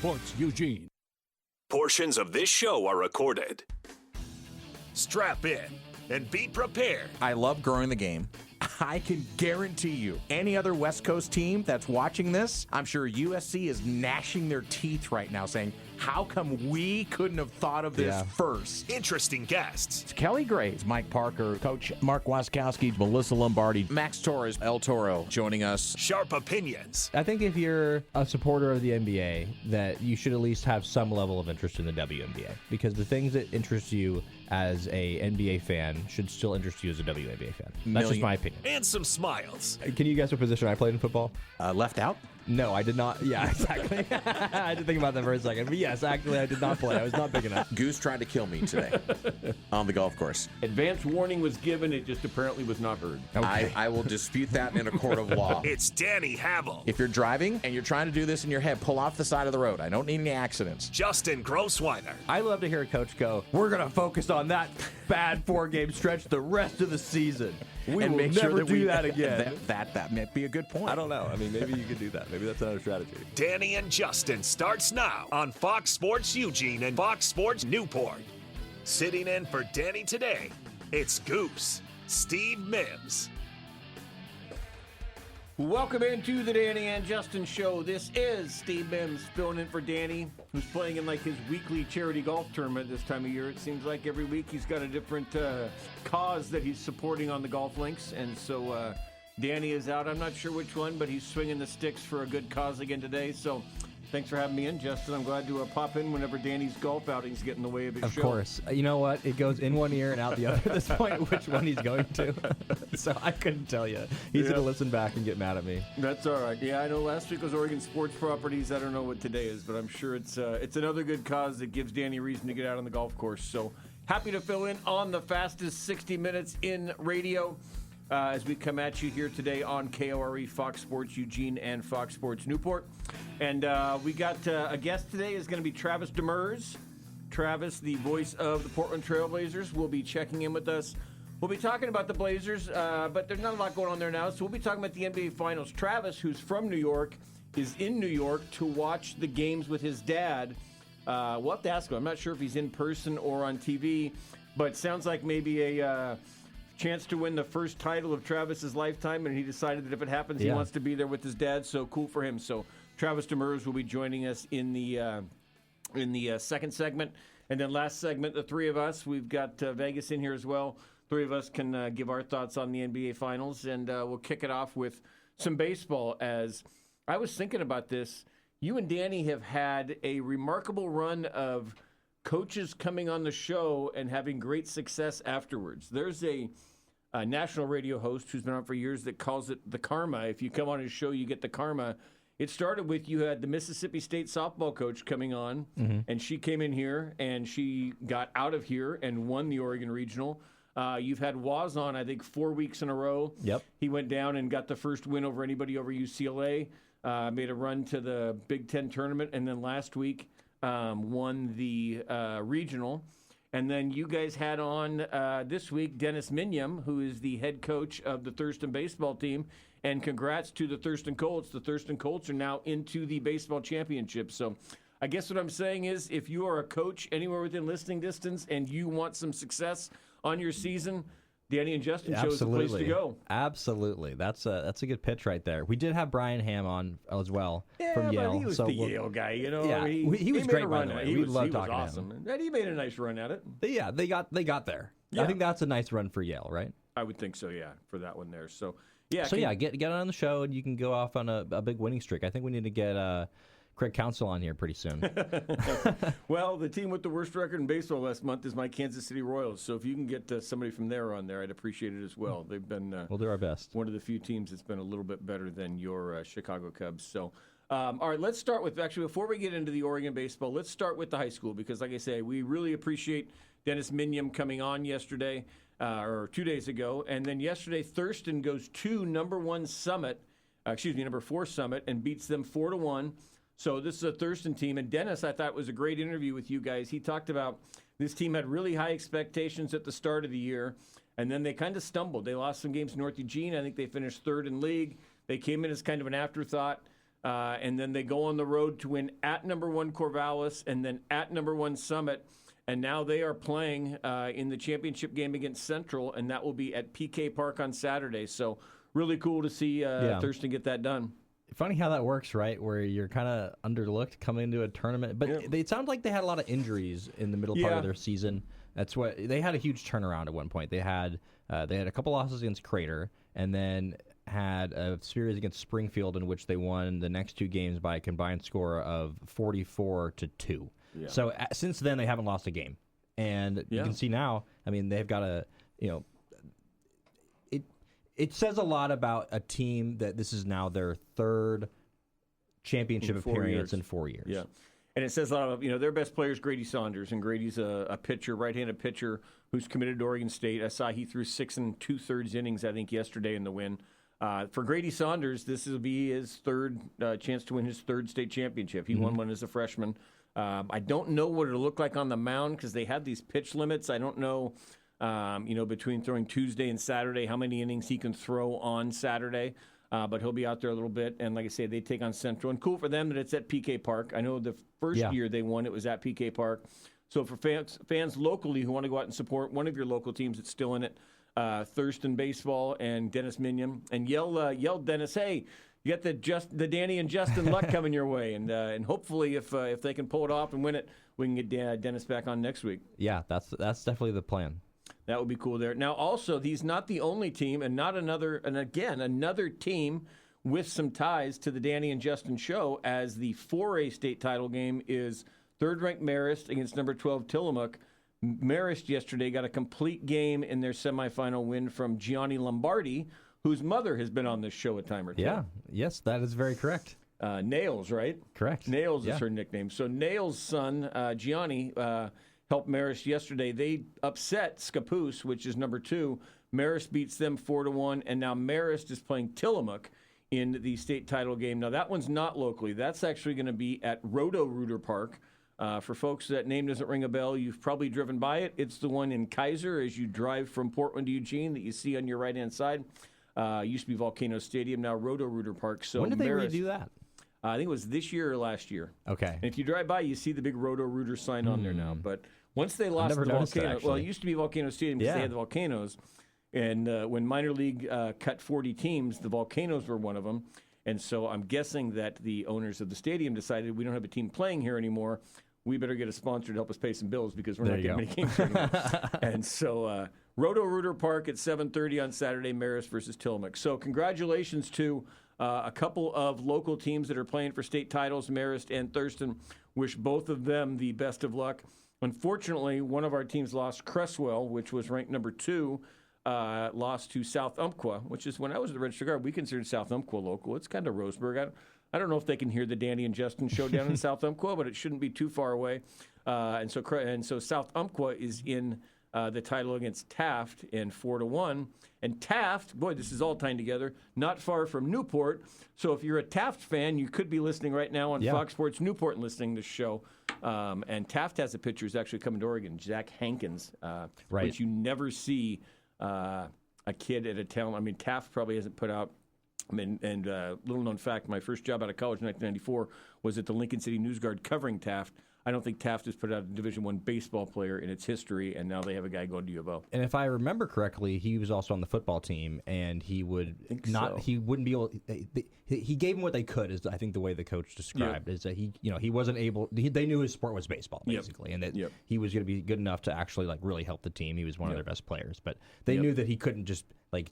Sports Eugene. Portions of this show are recorded. Strap in and be prepared. I love growing the game. I can guarantee you, any other West Coast team that's watching this, I'm sure USC is gnashing their teeth right now saying, how come we couldn't have thought of this first? Interesting guests. It's Kelly Graves, Mike Parker, Coach Mark Waskowski, Melissa Lombardi, Max Torres, El Toro joining us. Sharp opinions. I think if you're a supporter of the NBA, that you should at least have some level of interest in the WNBA, because the things that interest you as a NBA fan should still interest you as a WNBA fan. That's just my opinion. And some smiles. Can you guess what position I played in football? Left out? No, I did not. Yeah, exactly. I had to think about that for a second. But yes, actually, I did not play. I was not big enough. Goose tried to kill me today on the golf course. Advance warning was given. It just apparently was not heard. Okay. I will dispute that in a court of law. It's Danny Havel. If you're driving and you're trying to do this in your head, pull off the side of the road. I don't need any accidents. Justin Grossweiner. I love to hear a coach go, we're going to focus on that bad 4-game stretch the rest of the season. We will never do that again. That might be a good point. I don't know. I mean, maybe you could do that. Maybe that's another strategy. Danny and Justin starts now on Fox Sports Eugene and Fox Sports Newport. Sitting in for Danny today, it's Goose, Steve Mims. Welcome into the Danny and Justin show. This is Steve Mims filling in for Danny, who's playing in like his weekly charity golf tournament this time of year. It seems like every week he's got a different cause that he's supporting on the golf links. And so Danny is out. I'm not sure which one, but he's swinging the sticks for a good cause again today. So thanks for having me in, Justin. I'm glad to pop in whenever Danny's golf outings get in the way of his show. Of course. You know what? It goes in one ear and out the other at this point, which one he's going to. So I couldn't tell you. He's going to listen back and get mad at me. That's all right. Yeah, I know last week was Oregon Sports Properties. I don't know what today is, but I'm sure it's another good cause that gives Danny a reason to get out on the golf course. So happy to fill in on the fastest 60 minutes in radio. As we come at you here today on KORE, Fox Sports Eugene, and Fox Sports Newport. And we got a guest today is going to be Travis Demers. Travis, the voice of the Portland Trailblazers, will be checking in with us. We'll be talking about the Blazers, but there's not a lot going on there now, so we'll be talking about the NBA Finals. Travis, who's from New York, is in New York to watch the games with his dad. We'll have to ask him. I'm not sure if he's in person or on TV, but sounds like maybe a chance to win the first title of Travis's lifetime, and he decided that if it happens, he wants to be there with his dad. So cool for him. So Travis Demers will be joining us in the second segment, and then last segment, the three of us. We've got Vegas in here as well. Three of us can give our thoughts on the NBA Finals, and we'll kick it off with some baseball. As I was thinking about this, you and Danny have had a remarkable run of coaches coming on the show and having great success afterwards. There's a national radio host who's been on for years that calls it the karma. If you come on his show, you get the karma. It started with you had the Mississippi State softball coach coming on, and she came in here, and she got out of here and won the Oregon Regional. You've had Waz on, I think, 4 weeks in a row. Yep. He went down and got the first win over anybody over UCLA, made a run to the Big Ten tournament, and then last week won the regional. And then you guys had on this week Dennis Minyam, who is the head coach of the Thurston baseball team. And congrats to the Thurston Colts. The Thurston Colts are now into the baseball championship. So I guess what I'm saying is if you are a coach anywhere within listening distance and you want some success on your season, Danny and Justin chose the place to go. Absolutely. That's a good pitch right there. We did have Brian Ham on as well from Yale. But he was the Yale guy, you know. Yeah, he was great, by the way. He loved was talking awesome. to him. And he made a nice run at it. Yeah, they got there. Yeah. I think that's a nice run for Yale, right? I would think so, yeah, for that one there. So, get on the show, and you can go off on a big winning streak. I think we need to get Craig Counsell on here pretty soon. Well, the team with the worst record in baseball last month is my Kansas City Royals. So if you can get somebody from there on there, I'd appreciate it as well. They've been we'll do our best. One of the few teams that's been a little bit better than your Chicago Cubs. So, all right, let's start with, actually, before we get into the Oregon baseball, let's start with the high school because, like I say, we really appreciate Dennis Minyam coming on yesterday or 2 days ago. And then yesterday, Thurston goes to number 4 Summit, and beats them 4-1. So this is a Thurston team. And Dennis, I thought, was a great interview with you guys. He talked about this team had really high expectations at the start of the year, and then they kind of stumbled. They lost some games to North Eugene. I think they finished third in league. They came in as kind of an afterthought. and then they go on the road to win at number 1 Corvallis and then at number 1 Summit. And now they are playing in the championship game against Central, and that will be at PK Park on Saturday. So really cool to see Thurston get that done. Funny how that works, right? Where you're kind of underlooked coming into a tournament. But it sounds like they had a lot of injuries in the middle part of their season. That's what they had a huge turnaround at one point. They had a couple losses against Crater, and then had a series against Springfield in which they won the next 2 games by a combined score of 44-2. Yeah. So since then, they haven't lost a game. And you can see now, I mean, they've got it says a lot about a team that this is now their 3rd championship appearance in 4 years. Yeah. And it says a lot of, their best player is Grady Saunders, and Grady's a pitcher, right-handed pitcher who's committed to Oregon State. I saw he threw 6 2/3 innings, I think, yesterday in the win. For Grady Saunders, this will be his 3rd chance to win his 3rd state championship. He won one as a freshman. I don't know what it'll look like on the mound because they have these pitch limits. I don't know, between throwing Tuesday and Saturday, how many innings he can throw on Saturday. But he'll be out there a little bit. And like I say, they take on Central. And cool for them that it's at PK Park. I know the first year they won, it was at PK Park. So for fans locally who want to go out and support one of your local teams that's still in it, Thurston Baseball and Dennis Minion, and yell Dennis, hey, you got the Danny and Justin Luck coming your way, and hopefully if they can pull it off and win it, we can get Dennis back on next week. Yeah, that's definitely the plan. That would be cool there. Now, also, he's not the only team, and another team with some ties to the Danny and Justin show, as the 4A state title game is 3rd-ranked Marist against number 12 Tillamook. Marist yesterday got a complete game in their semifinal win from Gianni Lombardi, whose mother has been on this show a time or two. Yeah, yes, that is very correct. Nails, right? Correct. Nails is her nickname. So Nails' son, Gianni, helped Marist yesterday. They upset Scappoose, which is number 2. Marist beats them 4-1, and now Marist is playing Tillamook in the state title game. Now, that one's not locally. That's actually going to be at Roto-Rooter Park. For folks that name doesn't ring a bell, you've probably driven by it. It's the one in Kaiser as you drive from Portland to Eugene that you see on your right-hand side. Used to be Volcano Stadium, now Roto-Rooter Park. So when did they redo that? I think it was this year or last year. Okay. And if you drive by, you see the big Roto-Rooter sign on there now. But once they lost the Volcano, well, it used to be Volcano Stadium because they had the Volcanoes. And when minor league cut 40 teams, the Volcanoes were one of them. And so I'm guessing that the owners of the stadium decided we don't have a team playing here anymore. We better get a sponsor to help us pay some bills because we're not getting many games anymore. And so Roto-Rooter Park at 7:30 on Saturday, Marist versus Tillamook. So congratulations to a couple of local teams that are playing for state titles, Marist and Thurston. Wish both of them the best of luck. Unfortunately, one of our teams lost. Cresswell, which was ranked number 2, lost to South Umpqua, which is, when I was at the Register Guard, we considered South Umpqua local. It's kind of Roseburg. I don't know if they can hear the Danny and Justin show down in South Umpqua, but it shouldn't be too far away. And so South Umpqua is in the title against Taft in 4-1. And Taft, boy, this is all tying together, not far from Newport. So if you're a Taft fan, you could be listening right now on Fox Sports Newport and listening to this show. And Taft has a pitcher who's actually coming to Oregon, Zach Hankins, which you never see a kid at a town. I mean, Taft probably hasn't put out. And little known fact, my first job out of college in 1994 was at the Lincoln City News Guard covering Taft. I don't think Taft has put out a Division I baseball player in its history, and now they have a guy going to U of O. And if I remember correctly, he was also on the football team, and he would not. So. He wouldn't be able. He gave him what they could. Is I think the way the coach described is that he wasn't able. They knew his sport was baseball basically, and that he was going to be good enough to actually really help the team. He was one of their best players, but they knew that he couldn't just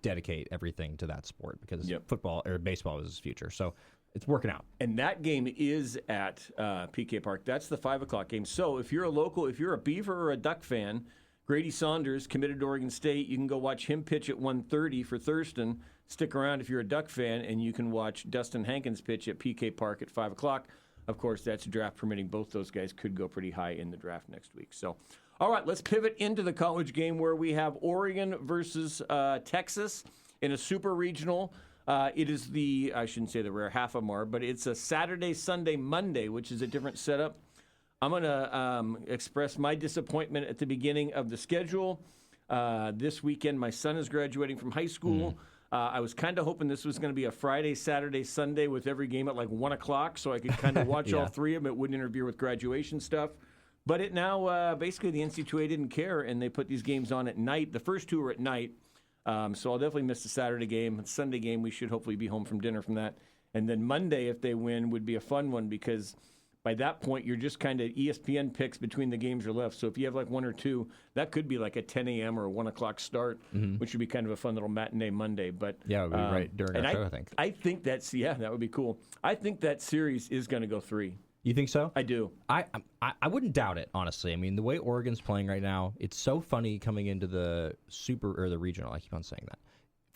dedicate everything to that sport because football or baseball was his future. So. It's working out. And that game is at PK Park. That's the 5 o'clock game. So if you're a Beaver or a Duck fan, Grady Saunders, committed to Oregon State, you can go watch him pitch at 1:30 for Thurston. Stick around if you're a Duck fan, and you can watch Dustin Hankins pitch at PK Park at 5 o'clock. Of course, that's draft permitting. Both those guys could go pretty high in the draft next week. So, all right, let's pivot into the college game where we have Oregon versus Texas in a super regional. It is I shouldn't say the rare half of Mar, but it's a Saturday, Sunday, Monday, which is a different setup. I'm going to express my disappointment at the beginning of the schedule. This weekend, my son is graduating from high school. I was kind of hoping this was going to be a Friday, Saturday, Sunday with every game at like 1 o'clock so I could kind of watch all three of them. It wouldn't interfere with graduation stuff. But it now, basically the NCAA didn't care, and they put these games on at night. The first two are at night, so I'll definitely miss the Saturday game. The Sunday game, we should hopefully be home from dinner from that. And then Monday, if they win, would be a fun one because by that point, you're just kind of ESPN picks between the games are left. So if you have like one or two, that could be like a 10 a.m. or a 1 o'clock start, which would be kind of a fun little matinee Monday. But yeah, it would be right during our show, I think. I think that would be cool. I think that series is going to go 3. You think so? I do. I wouldn't doubt it, honestly. I mean, the way Oregon's playing right now, it's so funny coming into the the regional. I keep on saying that.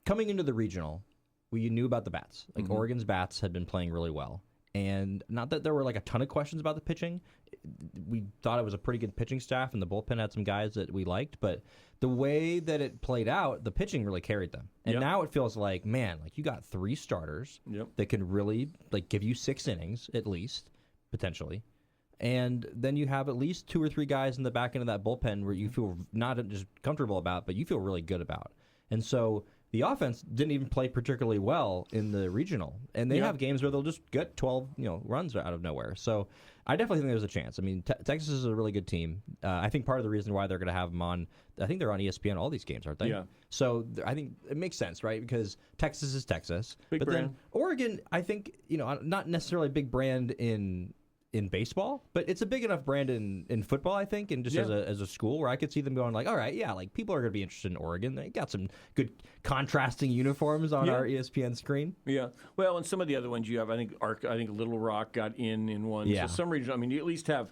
Coming into the regional, we knew about the bats. Like Oregon's bats had been playing really well. And not that there were like a ton of questions about the pitching. We thought it was a pretty good pitching staff, and the bullpen had some guys that we liked. But the way that it played out, the pitching really carried them. And now it feels like, man, like you got 3 starters that can really like give you 6 innings at least, potentially. And then you have at least 2 or 3 guys in the back end of that bullpen where you feel not just comfortable about, but you feel really good about. And so the offense didn't even play particularly well in the regional, and they have games where they'll just get 12, runs out of nowhere. So I definitely think there's a chance. I mean, Texas is a really good team. I think part of the reason why they're going to have them on, I think they're on ESPN all these games, aren't they? Yeah. So I think it makes sense, right? Because Texas is Texas, big brand. Then Oregon, I think, not necessarily a big brand in baseball, but it's a big enough brand in football, I think, and just as a school where I could see them going like, all right, like people are going to be interested in Oregon. They got some good contrasting uniforms on our ESPN screen. Yeah. Well, and some of the other ones you have, I think Little Rock got in one. Yeah. So some region, I mean, you at least have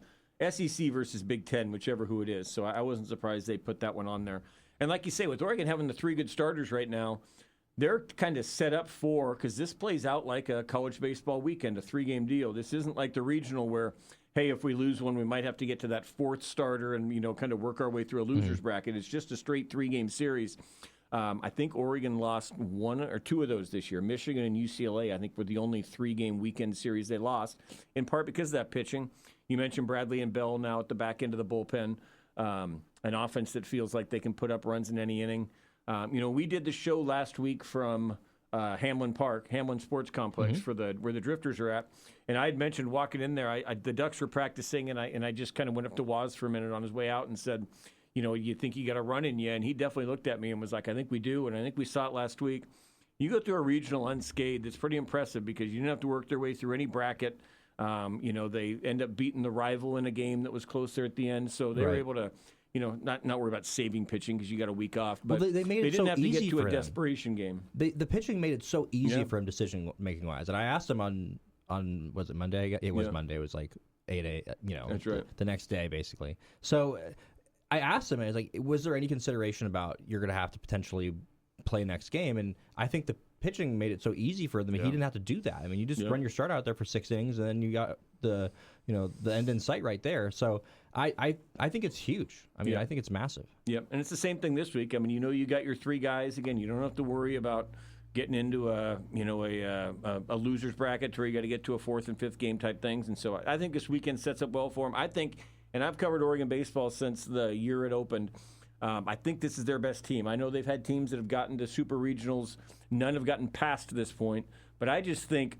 SEC versus Big Ten, whichever who it is. So I wasn't surprised they put that one on there. And like you say, with Oregon having the 3 good starters right now, they're kind of set up for, because this plays out like a college baseball weekend, a 3-game deal. This isn't like the regional where, hey, if we lose one, we might have to get to that 4th starter and, kind of work our way through a loser's bracket. It's just a straight 3-game series. I think Oregon lost 1 or 2 of those this year. Michigan and UCLA, I think, were the only 3-game weekend series they lost, in part because of that pitching. You mentioned Bradley and Bell now at the back end of the bullpen, an offense that feels like they can put up runs in any inning. We did the show last week from Hamlin Sports Complex where the Drifters are at, and I had mentioned walking in there. The Ducks were practicing, and I just kind of went up to Waz for a minute on his way out and said, you think you got a run in you? And he definitely looked at me and was like, I think we do, and I think we saw it last week. You go through a regional unscathed, it's pretty impressive because you didn't have to work their way through any bracket. They end up beating the rival in a game that was close there at the end, so they were able to. Not worry about saving pitching because you got a week off. But they made it didn't so have to easy get to for a them. desperation game. The pitching made it so easy for him decision-making wise. And I asked him on was it Monday? It was Monday. It was like 8 a.m., That's right. the next day, basically. So I asked him, and I was like, was there any consideration about you're going to have to potentially play next game? And I think the pitching made it so easy for them. He didn't have to do that. I mean, you just run your start out there for 6 innings, and then you got the end in sight right there. So I think it's huge. I mean, I think it's massive. Yep, and it's the same thing this week. I mean, you got your 3 guys again. You don't have to worry about getting into a loser's bracket where you got to get to a 4th and 5th game type things. And so I think this weekend sets up well for them. I think, and I've covered Oregon baseball since the year it opened. I think this is their best team. I know they've had teams that have gotten to super regionals. None have gotten past this point. But I just think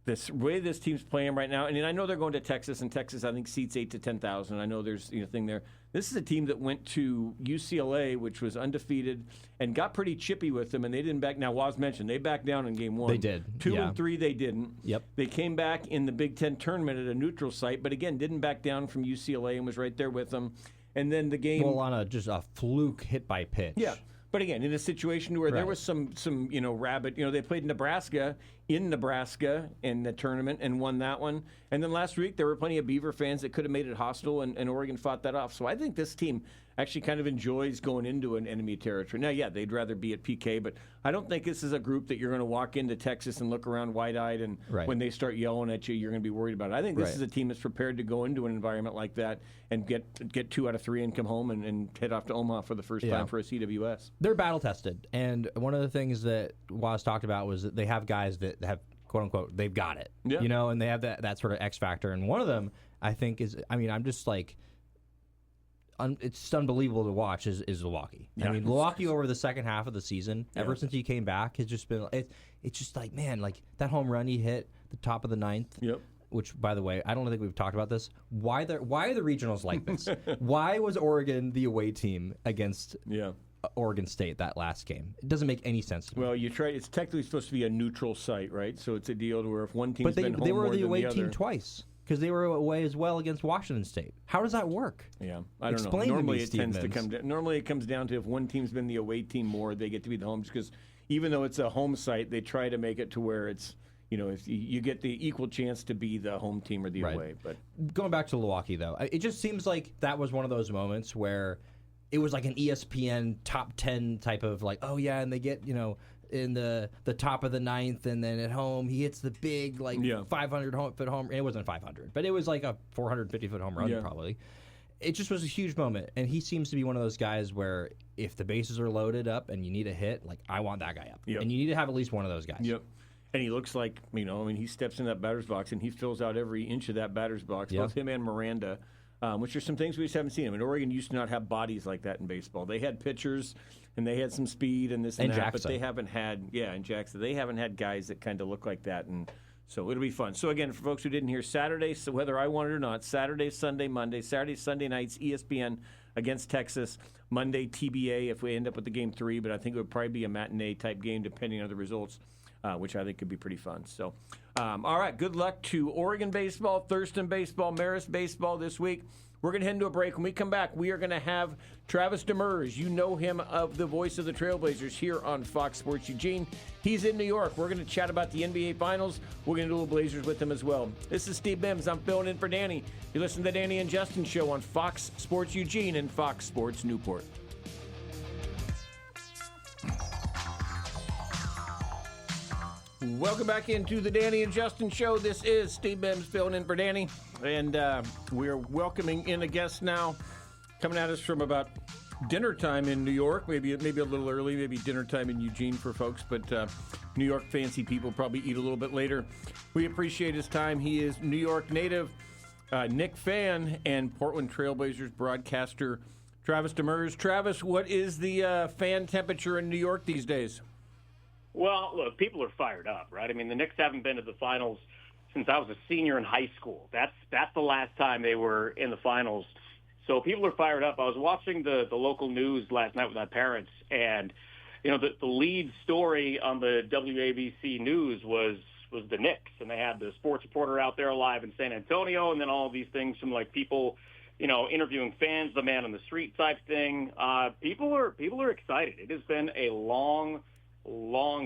this way this team's playing right now, and I know they're going to Texas, and Texas, I think, seats 8,000 to 10,000. I know there's a thing there. This is a team that went to UCLA, which was undefeated, and got pretty chippy with them, and they didn't back. Now, Waz mentioned they backed down in game 1. They did. 2 and 3, they didn't. Yep. They came back in the Big Ten tournament at a neutral site, but again, didn't back down from UCLA and was right there with them. And then the game, well, on just a fluke hit by pitch. Yeah, but again, in a situation where there was some rabbit, they played Nebraska in Nebraska in the tournament and won that one. And then last week there were plenty of Beaver fans that could have made it hostile, and Oregon fought that off. So I think this team actually kind of enjoys going into an enemy territory. Now, yeah, they'd rather be at PK, but I don't think this is a group that you're going to walk into Texas and look around wide-eyed, and when they start yelling at you, you're going to be worried about it. I think this is a team that's prepared to go into an environment like that and get 2 out of 3 and come home and head off to Omaha for the first time for a CWS. They're battle-tested, and one of the things that Waz talked about was that they have guys that have, quote-unquote, they've got it, and they have that sort of X factor. And one of them, I think, is, I'm just like, it's just unbelievable to watch is Milwaukee. I mean, Milwaukee over the second half of the season, ever since he came back, has just been it's just like, man, like that home run he hit the top of the ninth. Yep. Which, by the way, I don't think we've talked about this. Why are the regionals like this? Why was Oregon the away team against Oregon State that last game? It doesn't make any sense to me. Well, you try. It's technically supposed to be a neutral site, right? So it's a deal to where if one team's been home they were more the than away the team other, twice because they were away as well against Washington State. How does that work? Yeah, I don't Explain know. to Normally me, it Steve tends to Mims. come down. Normally it comes down to if one team's been the away team more, they get to be the home. Because even though it's a home site, they try to make it to where it's, if you get the equal chance to be the home team or the away. But going back to Milwaukee, though, it just seems like that was one of those moments where it was like an ESPN top 10 type of like, oh yeah, and they get in the top of the ninth, and then at home he hits the big 500-foot home. It wasn't 500, but it was like a 450-foot home run probably. It just was a huge moment, and he seems to be one of those guys where if the bases are loaded up and you need a hit, like I want that guy up, and you need to have at least one of those guys. Yep. And he looks like, he steps in that batter's box and he fills out every inch of that batter's box, both him and Miranda, which are some things we just haven't seen. I mean, Oregon used to not have bodies like that in baseball. They had pitchers and they had some speed and this and that, Jackson. but they haven't had, and Jackson, they haven't had guys that kind of look like that. And so it'll be fun. So again, for folks who didn't hear, Saturday, so whether I want it or not, Saturday, Sunday, Monday, Saturday, Sunday nights, ESPN against Texas, Monday, TBA if we end up with the game 3, but I think it would probably be a matinee type game depending on the results. Which I think could be pretty fun. So, all right, good luck to Oregon baseball, Thurston baseball, Marist baseball this week. We're going to head into a break. When we come back, we are going to have Travis Demers. You know him of the voice of the Trailblazers here on Fox Sports Eugene. He's in New York. We're going to chat about the NBA Finals. We're going to do a little Blazers with him as well. This is Steve Mims. I'm filling in for Danny. You listen to the Danny and Justin Show on Fox Sports Eugene and Fox Sports Newport. Welcome back into the Danny and Justin Show. This is Steve Mims filling in for Danny, and we're welcoming in a guest now, coming at us from about dinner time in New York, maybe a little early, maybe dinner time in Eugene for folks, but New York fancy people probably eat a little bit later. We appreciate his time. He is New York native, Knick fan, and Portland Trailblazers broadcaster Travis Demers. Travis, what is the fan temperature in New York these days? Well, look, people are fired up, right? I mean, the Knicks haven't been to the finals since I was a senior in high school. That's the last time they were in the finals. So people are fired up. I was watching the local news last night with my parents, and the lead story on the WABC news was the Knicks, and they had the sports reporter out there live in San Antonio, and then all of these things from like people, interviewing fans, the man on the street type thing. People are excited. It has been a long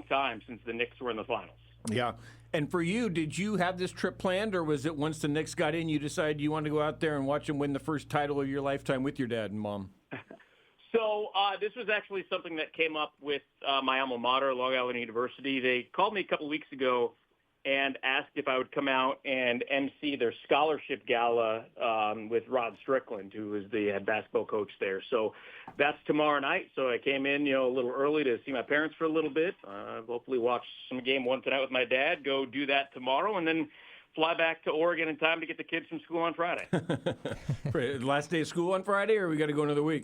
time since the Knicks were in the finals. Yeah. And for you, did you have this trip planned, or was it once the Knicks got in, you decided you wanted to go out there and watch them win the first title of your lifetime with your dad and mom? So this was actually something that came up with my alma mater, Long Island University. They called me a couple weeks ago and asked if I would come out and MC their scholarship gala with Rod Strickland, who is the head basketball coach there. So that's tomorrow night. So I came in, a little early to see my parents for a little bit. Hopefully watch some game one tonight with my dad, go do that tomorrow, and then fly back to Oregon in time to get the kids from school on Friday. Last day of school on Friday, or we got to go another week?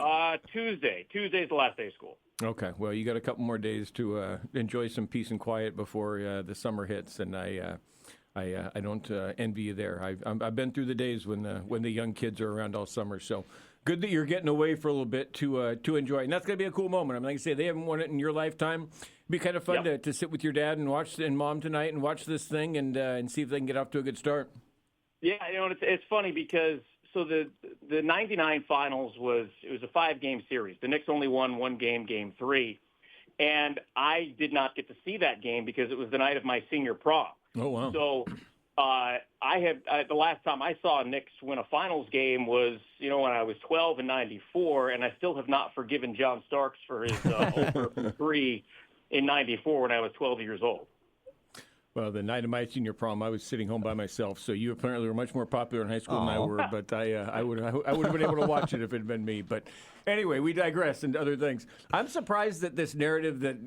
Tuesday. Tuesday's the last day of school. Okay, well, you got a couple more days to enjoy some peace and quiet before the summer hits, and I don't envy you there. I've been through the days when the young kids are around all summer. So good that you're getting away for a little bit to enjoy it, and that's going to be a cool moment. I mean, like I say, they haven't won it in your lifetime. It'd be kind of fun to sit with your dad and watch and mom tonight and watch this thing and see if they can get off to a good start. Yeah, it's funny because. So the 99 finals was a 5-game series. The Knicks only won one game, game 3. And I did not get to see that game because it was the night of my senior prom. Oh, wow. So the last time I saw Knicks win a finals game was, when I was 12 in 94, and I still have not forgiven John Starks for his over 3 in 94 when I was 12 years old. Well, the night of my senior prom, I was sitting home by myself. So you apparently were much more popular in high school than I were. But I would have been able to watch it if it had been me. But anyway, we digress into other things. I'm surprised that this narrative that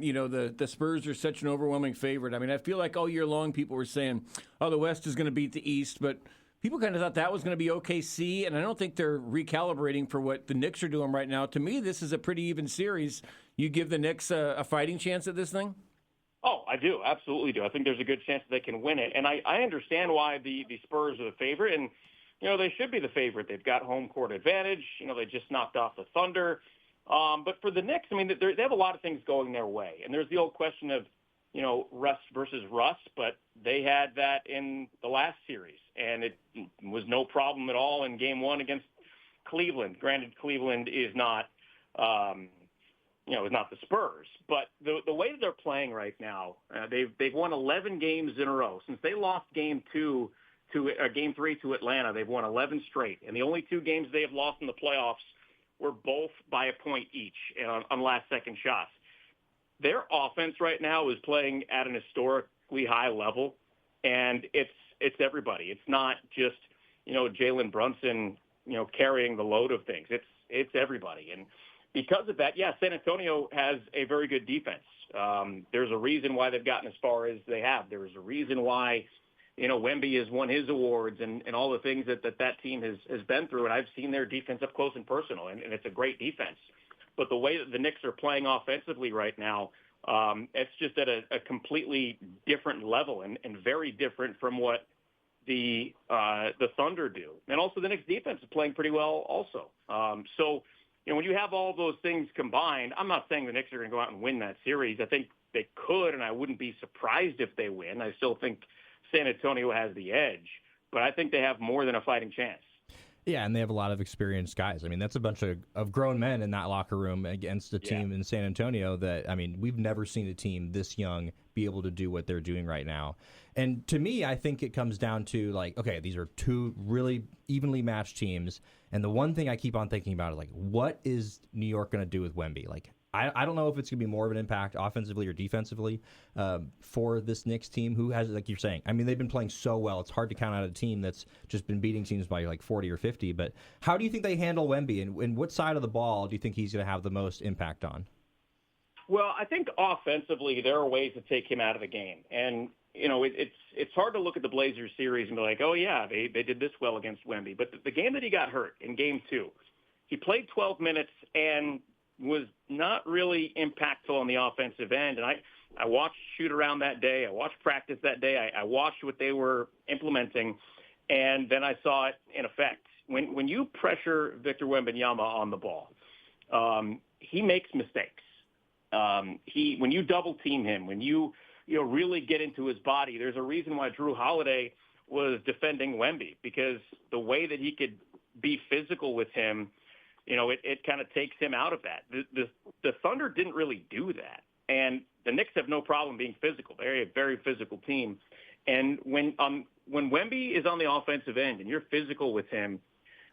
the Spurs are such an overwhelming favorite. I mean, I feel like all year long people were saying, "Oh, the West is going to beat the East," but People kind of thought that was going to be OKC, and I don't think they're recalibrating for what the Knicks are doing right now. To me, this is a pretty even series. You give the Knicks a fighting chance at this thing? Oh, I do. Absolutely do. I think there's a good chance that they can win it. And I understand why the Spurs are the favorite. And, they should be the favorite. They've got home court advantage. They just knocked off the Thunder. But for the Knicks, they have a lot of things going their way. And there's the old question of, rust versus rust. But they had that in the last series. And it was no problem at all in game one against Cleveland. Granted, Cleveland is not is not the Spurs, but the way that they're playing right now, they've won 11 games in a row since they lost game three to Atlanta. They've won 11 straight, and the only two games they have lost in the playoffs were both by a point each on last-second shots. Their offense right now is playing at an historically high level, and it's everybody. It's not just Jalen Brunson carrying the load of things. It's everybody. And because of that, San Antonio has a very good defense. There's a reason why they've gotten as far as they have. There's a reason why, Wemby has won his awards and all the things that team has been through. And I've seen their defense up close and personal, and it's a great defense. But the way that the Knicks are playing offensively right now, it's just at a completely different level and very different from what the Thunder do. And also the Knicks defense is playing pretty well also. So, when you have all those things combined, I'm not saying the Knicks are going to go out and win that series. I think they could, and I wouldn't be surprised if they win. I still think San Antonio has the edge, but I think they have more than a fighting chance. Yeah, and they have a lot of experienced guys. That's a bunch of grown men in that locker room against a team in San Antonio that, we've never seen a team this young be able to do what they're doing right now. And to me, I think it comes down to, these are two really evenly matched teams. And the one thing I keep on thinking about is, what is New York going to do with Wemby? I don't know if it's going to be more of an impact offensively or defensively for this Knicks team, who has, like you're saying, they've been playing so well. It's hard to count out a team that's just been beating teams by 40 or 50. But how do you think they handle Wemby, and what side of the ball do you think he's going to have the most impact on? Well, I think offensively there are ways to take him out of the game. And, it's hard to look at the Blazers series and be like, oh, yeah, they did this well against Wemby. But the game that he got hurt in game 2, he played 12 minutes and was not really impactful on the offensive end. And I watched shoot around that day. I watched practice that day. I watched what they were implementing, and then I saw it in effect. When you pressure Victor Wembanyama on the ball, he makes mistakes. When you double team him, when you really get into his body, there's a reason why Drew Holiday was defending Wemby, because the way that he could be physical with him, it kind of takes him out of that. The Thunder didn't really do that. And the Knicks have no problem being physical. They're a very physical team. And when Wemby is on the offensive end and you're physical with him,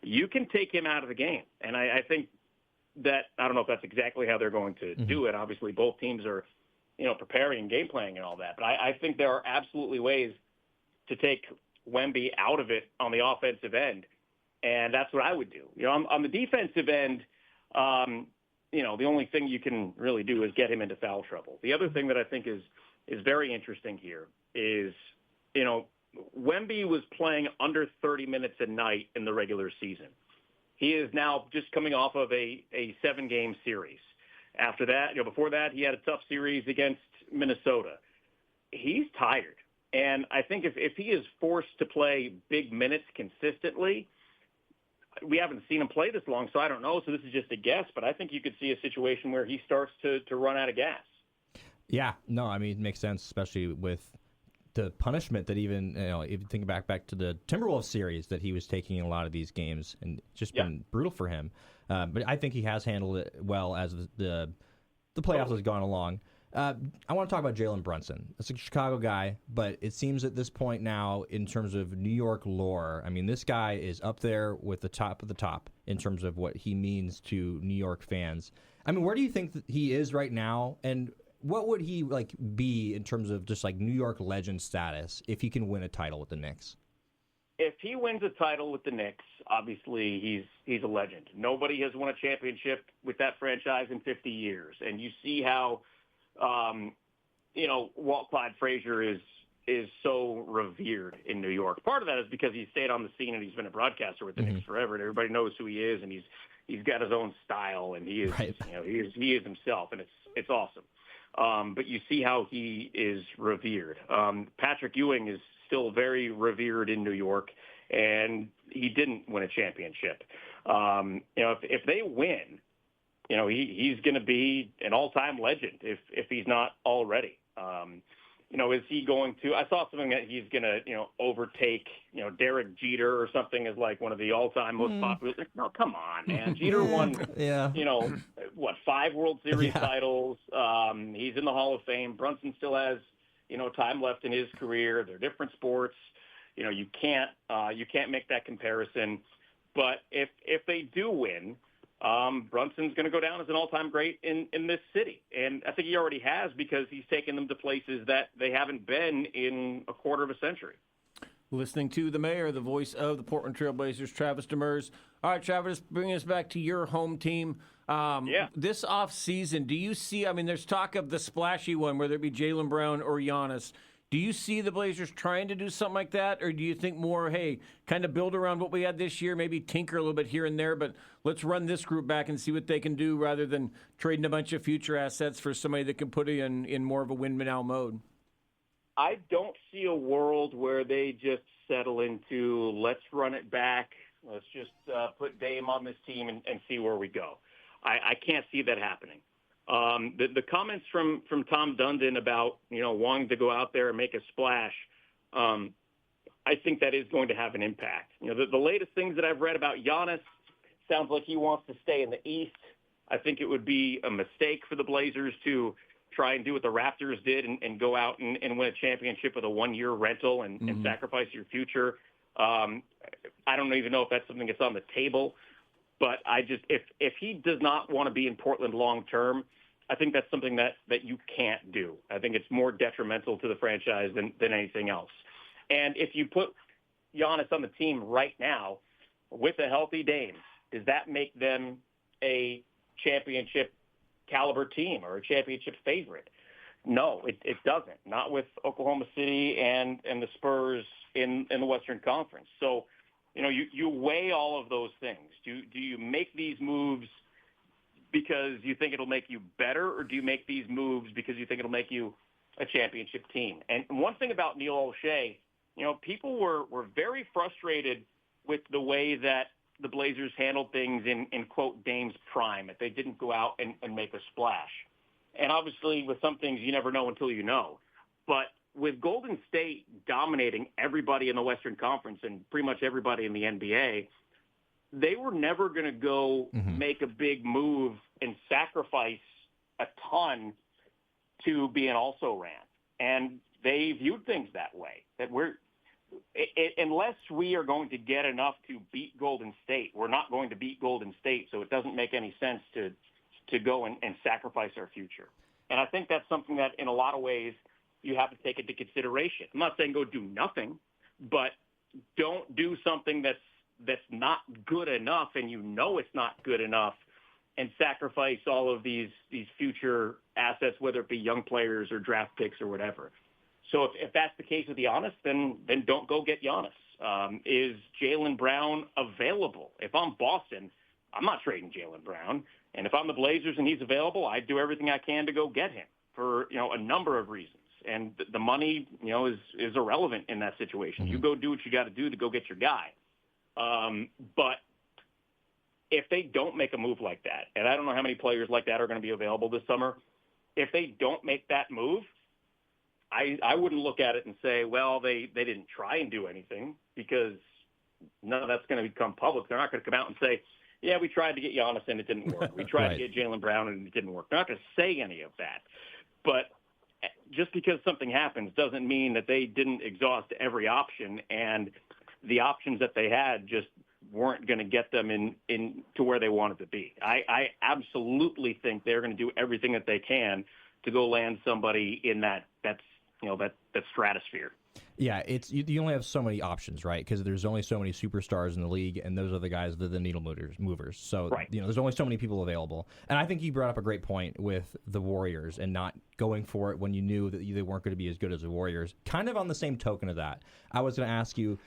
you can take him out of the game. And I think that, I don't know if that's exactly how they're going to do it. Obviously, both teams are, preparing and game playing and all that. But I think there are absolutely ways to take Wemby out of it on the offensive end. And that's what I would do. On the defensive end, the only thing you can really do is get him into foul trouble. The other thing that I think is very interesting here is, Wemby was playing under 30 minutes a night in the regular season. He is now just coming off of a 7-game series. After that, before that, he had a tough series against Minnesota. He's tired. And I think if he is forced to play big minutes consistently, we haven't seen him play this long, so I don't know. So this is just a guess, but I think you could see a situation where he starts to run out of gas. Yeah, no, it makes sense, especially with the punishment that even think back to the Timberwolves series that he was taking in a lot of these games, and just been brutal for him. But I think he has handled it well as the playoffs has gone along. I want to talk about Jalen Brunson. It's a Chicago guy, but it seems at this point now, in terms of New York lore, this guy is up there with the top of the top in terms of what he means to New York fans. Where do you think that he is right now, and what would he be in terms of just New York legend status if he can win a title with the Knicks? If he wins a title with the Knicks, obviously he's a legend. Nobody has won a championship with that franchise in 50 years, and you see how Walt Clyde Frazier is is so revered in New York. Part of that is because he stayed on the scene and he's been a broadcaster with the Knicks forever, and everybody knows who he is, and he's got his own style, and he is he is himself, and it's awesome. But you see how he is revered. Patrick Ewing is still very revered in New York, and he didn't win a championship. If they win, he's going to be an all-time legend if he's not already. Is he going to? I saw something that he's going to, overtake, Derek Jeter or something as like one of the all-time most popular. No, come on, man. Jeter won, 5 World Series titles. He's in the Hall of Fame. Brunson still has, time left in his career. They're different sports. You can't make that comparison. But if they do win, Brunson's going to go down as an all-time great in this city. And I think he already has, because he's taken them to places that they haven't been in a quarter of a century. Listening to the mayor, the voice of the Portland Trail Blazers, Travis Demers. All right, Travis, bringing us back to your home team. This offseason, do you see, there's talk of the splashy one, whether it be Jaylen Brown or Giannis. Do you see the Blazers trying to do something like that, or do you think more, hey, kind of build around what we had this year, maybe tinker a little bit here and there, but let's run this group back and see what they can do rather than trading a bunch of future assets for somebody that can put it in more of a win-now mode? I don't see a world where they just settle into, let's run it back, let's just put Dame on this team and see where we go. I can't see that happening. The comments from Tom Dundon about, wanting to go out there and make a splash, I think that is going to have an impact. The latest things that I've read about Giannis sounds like he wants to stay in the East. I think it would be a mistake for the Blazers to try and do what the Raptors did and go out and win a championship with a one-year rental and sacrifice your future. I don't even know if that's something that's on the table. But if he does not want to be in Portland long term, I think that's something that you can't do. I think it's more detrimental to the franchise than anything else. And if you put Giannis on the team right now with a healthy Dame, does that make them a championship caliber team or a championship favorite? No, it doesn't. Not with Oklahoma City and the Spurs in the Western Conference. So, you weigh all of those things. Do you make these moves because you think it'll make you better, or do you make these moves because you think it'll make you a championship team? And one thing about Neil O'Shea, people were very frustrated with the way that the Blazers handled things in quote, Dame's prime, that they didn't go out and make a splash. And obviously with some things you never know until you know. But with Golden State dominating everybody in the Western Conference and pretty much everybody in the NBA, they were never going to go make a big move and sacrifice a ton to be an also-ran. And they viewed things that way, that unless we are going to get enough to beat Golden State, we're not going to beat Golden State, so it doesn't make any sense to go and sacrifice our future. And I think that's something that in a lot of ways you have to take into consideration. I'm not saying go do nothing, but don't do something that's not good enough, and it's not good enough, and sacrifice all of these future assets, whether it be young players or draft picks or whatever. So if that's the case with Giannis, then don't go get Giannis. Is Jaylen Brown available? If I'm Boston, I'm not trading Jaylen Brown. And if I'm the Blazers and he's available, I'd do everything I can to go get him for, a number of reasons. And the money, is irrelevant in that situation. You go do what you got to do to go get your guy. But if they don't make a move like that, and I don't know how many players like that are going to be available this summer, if they don't make that move, I wouldn't look at it and say, well, they didn't try and do anything, because none of that's going to become public. They're not going to come out and say, yeah, we tried to get Giannis and it didn't work. We tried to get Jaylen Brown and it didn't work. They're not going to say any of that. But just because something happens doesn't mean that they didn't exhaust every option, and the options that they had just weren't going to get them in to where they wanted to be. I absolutely think they're going to do everything that they can to go land somebody in that stratosphere. Yeah, it's you only have so many options, right? Because there's only so many superstars in the league, and those are the guys that are the needle movers. So, Right. There's only so many people available. And I think you brought up a great point with the Warriors and not going for it when you knew that they weren't going to be as good as the Warriors. Kind of on the same token of that, I was going to ask you,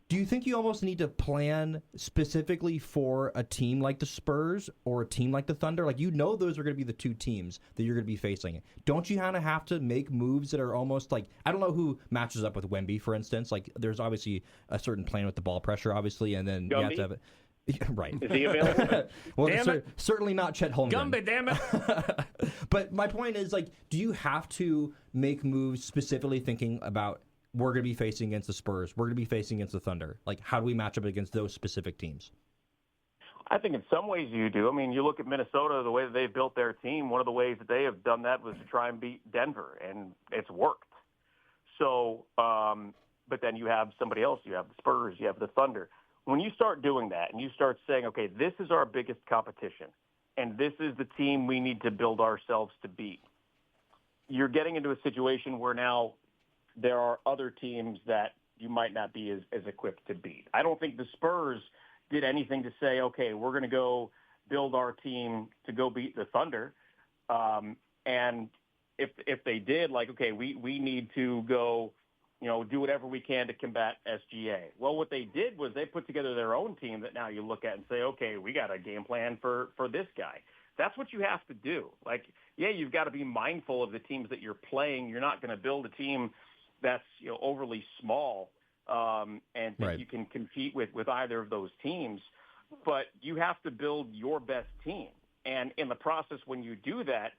do you think you almost need to plan specifically for a team like the Spurs or a team like the Thunder? Like, those are going to be the two teams that you're going to be facing. Don't you kind of have to make moves that are almost like, I don't know who matches up with Wemby, for instance. Like, there's obviously a certain plan with the ball pressure, obviously, and then you have to have it. Right. Is he available? Well, certainly not Chet Holmgren. Gumby, damn it. But my point is, like, do you have to make moves specifically thinking about, we're going to be facing against the Spurs, we're going to be facing against the Thunder? Like, how do we match up against those specific teams? I think in some ways you do. I mean, you look at Minnesota, the way that they've built their team, one of the ways that they have done that was to try and beat Denver, and it's worked. So, but then you have somebody else. You have the Spurs, you have the Thunder. When you start doing that and you start saying, okay, this is our biggest competition, and this is the team we need to build ourselves to beat, you're getting into a situation where now there are other teams that you might not be as equipped to beat. I don't think the Spurs did anything to say, okay, we're going to go build our team to go beat the Thunder. And if they did, like, okay, we need to go, do whatever we can to combat SGA. Well, what they did was they put together their own team that now you look at and say, okay, we got a game plan for this guy. That's what you have to do. Like, yeah, you've got to be mindful of the teams that you're playing. You're not going to build a team that's overly small and think Right. you can compete with either of those teams. But you have to build your best team. And in the process, when you do that,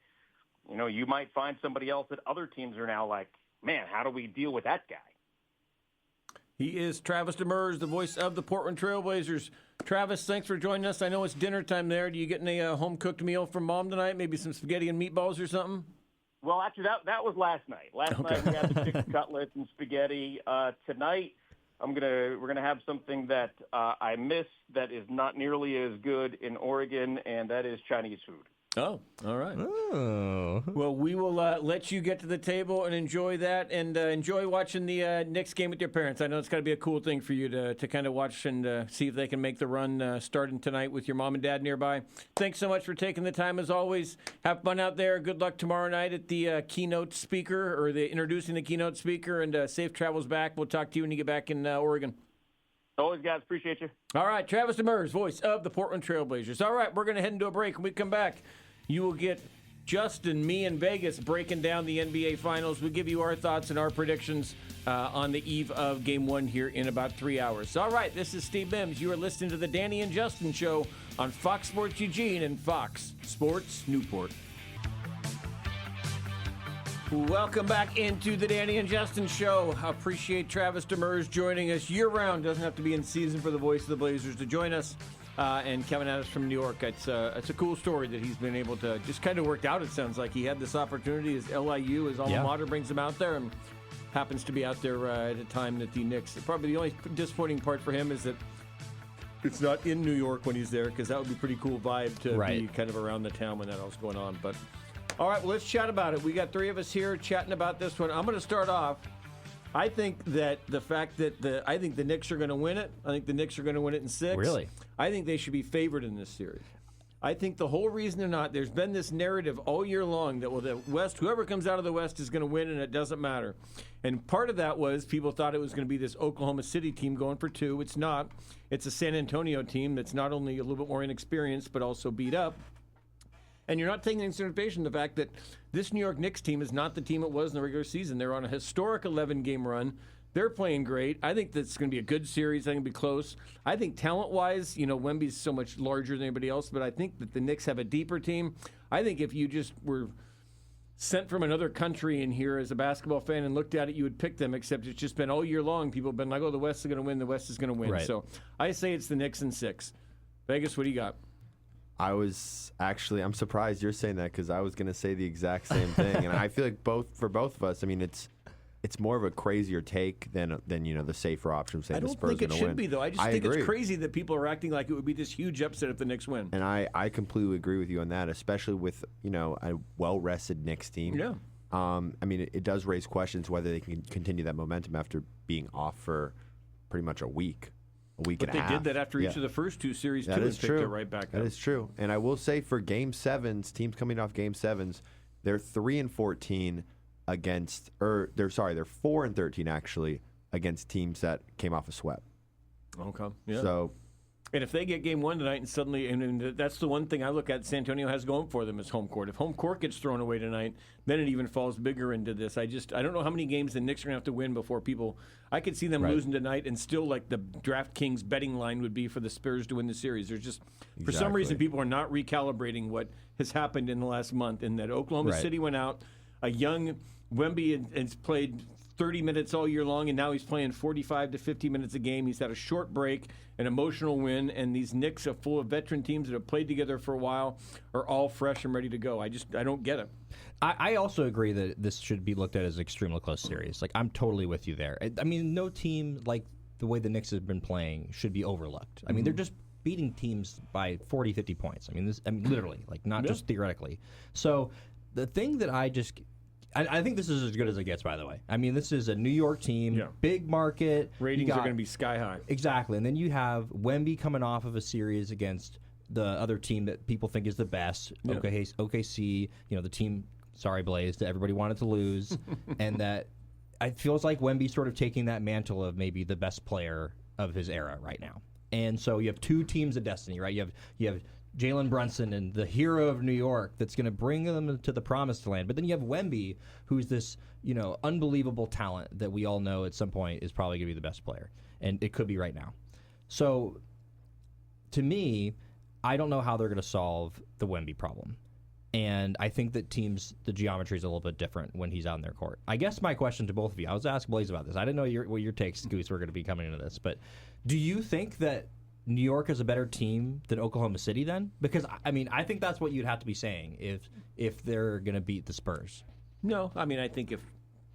you might find somebody else that other teams are now like, man, how do we deal with that guy? He is Travis Demers, the voice of the Portland Trailblazers. Travis, thanks for joining us. I know it's dinner time there. Do you get a home-cooked meal from Mom tonight? Maybe some spaghetti and meatballs or something? Well, actually, that was last night. Last night we had the chicken cutlets and spaghetti. Tonight, we're gonna have something that I miss that is not nearly as good in Oregon, and that is Chinese food. Oh, all right. Oh. Well, we will let you get to the table and enjoy that, and enjoy watching the Knicks game with your parents. I know it's got to be a cool thing for you to kind of watch and see if they can make the run starting tonight with your mom and dad nearby. Thanks so much for taking the time, as always. Have fun out there. Good luck tomorrow night at the keynote speaker, or introducing the keynote speaker, and safe travels back. We'll talk to you when you get back in Oregon. Always, guys. Appreciate you. All right, Travis Demers, voice of the Portland Trailblazers. All right, we're going to head into a break. When we come back, you will get Justin, me, and Vegas breaking down the NBA Finals. We'll give you our thoughts and our predictions on the eve of Game 1 here in about 3 hours. All right, this is Steve Mims. You are listening to the Danny and Justin Show on Fox Sports Eugene and Fox Sports Newport. Welcome back into the Danny and Justin Show. I appreciate Travis Demers joining us year-round. Doesn't have to be in season for the voice of the Blazers to join us. And Kevin Adams from New York. It's a cool story that he's been able to just kind of worked out. It sounds like he had this opportunity as LIU, his alma mater, brings him out there, and happens to be out there at a time that the Knicks. Probably the only disappointing part for him is that it's not in New York when he's there, because that would be a pretty cool vibe to be kind of around the town when that all's going on. But all right, well, let's chat about it. We got three of us here chatting about this one. I'm going to start off. I think that the fact that I think the Knicks are going to win it. I think the Knicks are going to win it in 6. Really? I think they should be favored in this series. I think the whole reason they're not, there's been this narrative all year long that, well, the West, whoever comes out of the West is going to win, and it doesn't matter. And part of that was people thought it was going to be this Oklahoma City team going for 2. It's not. It's a San Antonio team that's not only a little bit more inexperienced, but also beat up. And you're not taking into consideration the fact that this New York Knicks team is not the team it was in the regular season. They're on a historic 11-game run. They're playing great. I think that's going to be a good series. I think it'll be close. I think talent-wise, Wemby's so much larger than anybody else, but I think that the Knicks have a deeper team. I think if you just were sent from another country in here as a basketball fan and looked at it, you would pick them, except it's just been all year long. People have been like, oh, the West is going to win. The West is going to win. Right. So I say it's the Knicks in 6. Vegas, what do you got? I'm surprised you're saying that, because I was going to say the exact same thing. And I feel like for both of us, I mean, it's more of a crazier take than the safer option saying the Spurs are going to win. I don't think it should be, though. I just think agree. it's crazy that people are acting like it would be this huge upset if the Knicks win. And I completely agree with you on that, especially with, a well-rested Knicks team. Yeah. I mean, it does raise questions whether they can continue that momentum after being off for pretty much a week and a half. But they did that after each of the first 2 series, too, That and is picked true. it right back up. That is true. And I will say for Game 7s, teams coming off Game 7s, they're 3-14 against, or they're 4-13 actually against teams that came off a sweep. Okay. Yeah. So, and if they get Game 1 tonight and suddenly, and that's the one thing I look at San Antonio has going for them is home court. If home court gets thrown away tonight, then it even falls bigger into this. I don't know how many games the Knicks are going to have to win before people, I could see them losing tonight and still like the DraftKings betting line would be for the Spurs to win the series. There's just, for some reason, people are not recalibrating what has happened in the last month in that Oklahoma City went out, a young Wemby has played 30 minutes all year long, and now he's playing 45 to 50 minutes a game. He's had a short break, an emotional win, and these Knicks are full of veteran teams that have played together for a while are all fresh and ready to go. I don't get it. I also agree that this should be looked at as an extremely close series. Like, I'm totally with you there. I mean, no team, like the way the Knicks have been playing, should be overlooked. I mean, they're just beating teams by 40, 50 points. I mean, literally, like, not just theoretically. So the thing that I think this is as good as it gets, by the way. I mean, this is a New York team, big market. Ratings are going to be sky high. Exactly. And then you have Wemby coming off of a series against the other team that people think is the best, OKC, the team, sorry, Blaze, that everybody wanted to lose. And that it feels like Wemby's sort of taking that mantle of maybe the best player of his era right now. And so you have 2 teams of destiny, right? You have Jalen Brunson and the hero of New York that's going to bring them to the promised land. But then you have Wemby, who's this, unbelievable talent that we all know at some point is probably going to be the best player. And it could be right now. So, to me, I don't know how they're going to solve the Wemby problem. And I think that the geometry is a little bit different when he's out in their court. I guess my question to both of you, I was asking Blaze about this. I didn't know what your takes, Goose, were going to be coming into this. But do you think that New York is a better team than Oklahoma City then? Because, I mean, I think that's what you'd have to be saying if they're going to beat the Spurs. No, I mean, I think if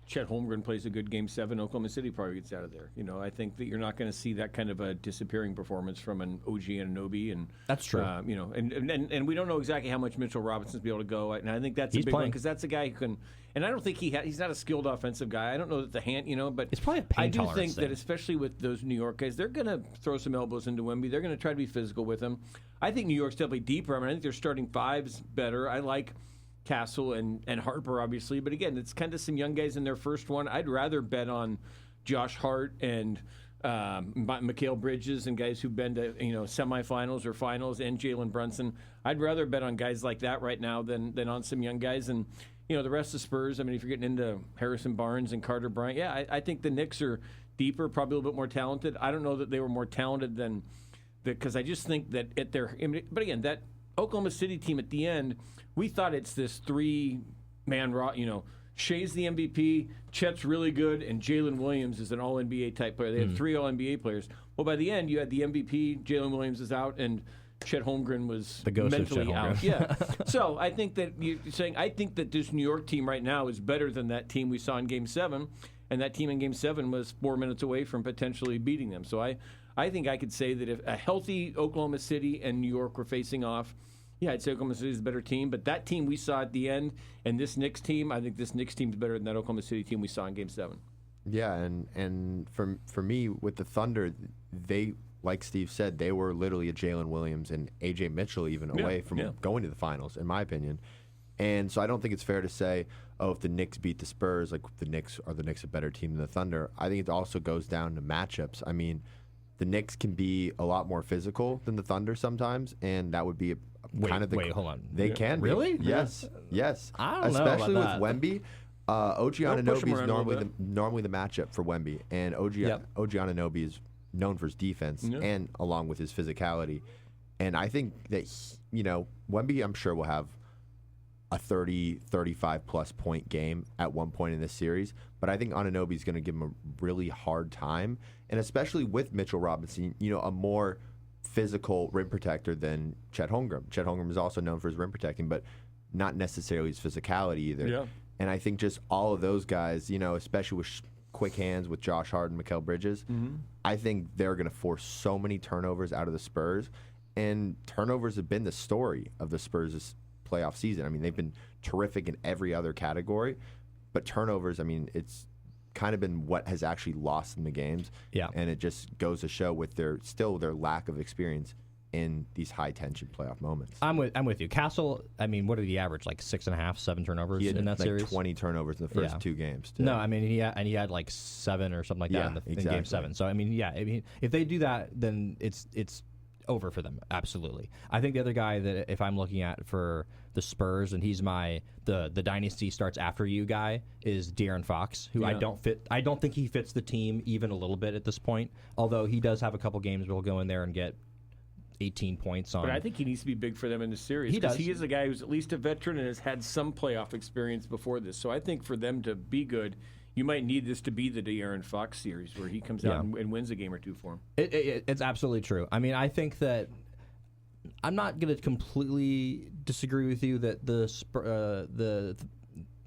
Chet Holmgren plays a good Game 7, Oklahoma City probably gets out of there. I think that you're not going to see that kind of a disappearing performance from an OG Anunoby. And that's true. And we don't know exactly how much Mitchell Robinson's be able to go. And I think that's a big one because that's a guy who can. And I don't think he's not a skilled offensive guy. I don't know that the hand, but it's probably a pain I do tolerance think thing. that especially with those New York guys, they're going to throw some elbows into Wemby. They're going to try to be physical with him. I think New York's definitely deeper. I mean, I think their starting 5's better. I like Castle and Harper, obviously. But again, it's kind of some young guys in their first one. I'd rather bet on Josh Hart and Mikal Bridges and guys who've been to semifinals or finals, and Jalen Brunson. I'd rather bet on guys like that right now than on some young guys. And the rest of Spurs, I mean, if you're getting into Harrison Barnes and Carter Bryant, I think the Knicks are deeper, probably a little bit more talented. I don't know that they were more talented than because I just think that but again, that Oklahoma City team at the end, we thought it's this 3-man Shea's the MVP, Chet's really good, and Jalen Williams is an All-NBA type player. They had 3 All-NBA players. Well, by the end, you had the MVP, Jalen Williams is out, and Chet Holmgren was the ghost mentally of Chet out. Holmgren. Yeah. So I think that you're saying I think that this New York team right now is better than that team we saw in Game 7, and that team in Game 7 was 4 minutes away from potentially beating them. So I think I could say that if a healthy Oklahoma City and New York were facing off, I'd say Oklahoma City is a better team. But that team we saw at the end and this Knicks team, I think this Knicks team is better than that Oklahoma City team we saw in Game 7. Yeah, and for me, with the Thunder, they, like Steve said, they were literally a Jalen Williams and A.J. Mitchell even away from going to the finals, in my opinion. And so I don't think it's fair to say, if the Knicks beat the Spurs, like the Knicks are a better team than the Thunder. I think it also goes down to matchups. I mean, the Knicks can be a lot more physical than the Thunder sometimes, and that would be Wait, hold on. They can be. Really? Yes. I don't know Especially about with Wemby. OG They'll push him Anunoby is around normally the matchup for Wemby, and OG Anunoby is known for his defense and along with his physicality. And I think that Wemby, I'm sure, will have a 30, 35 plus point game at one point in this series, but I think Anunoby is going to give him a really hard time, and especially with Mitchell Robinson, a more physical rim protector than Chet Holmgren. Chet Holmgren is also known for his rim protecting, but not necessarily his physicality either. Yeah. And I think just all of those guys, especially with quick hands with Josh Hart and Mikal Bridges, I think they're going to force so many turnovers out of the Spurs. And turnovers have been the story of the Spurs' playoff season. I mean, they've been terrific in every other category, But turnovers, I mean, it's kind of been what has actually lost them the games. Yeah. And it just goes to show with their lack of experience in these high-tension playoff moments. I'm with you. Castle, I mean, what did he average? Like 6.5, 7 turnovers in that series? 20 turnovers in the first 2 games, too. No, I mean, he had like 7 or something like that in Game 7. So, I mean, if they do that, then it's over for them. Absolutely. I think the other guy that if I'm looking at for the Spurs, and he's the dynasty starts after you guy, is De'Aaron Fox, who I don't think he fits the team even a little bit at this point, although he does have a couple games where he'll go in there and get 18 points on. But I think he needs to be big for them in the series. He does. He is a guy who's at least a veteran and has had some playoff experience before this. So I think for them to be good, you might need this to be the De'Aaron Fox series where he comes out and wins a game or two for him. It's absolutely true. I mean, I think that I'm not going to completely disagree with you that the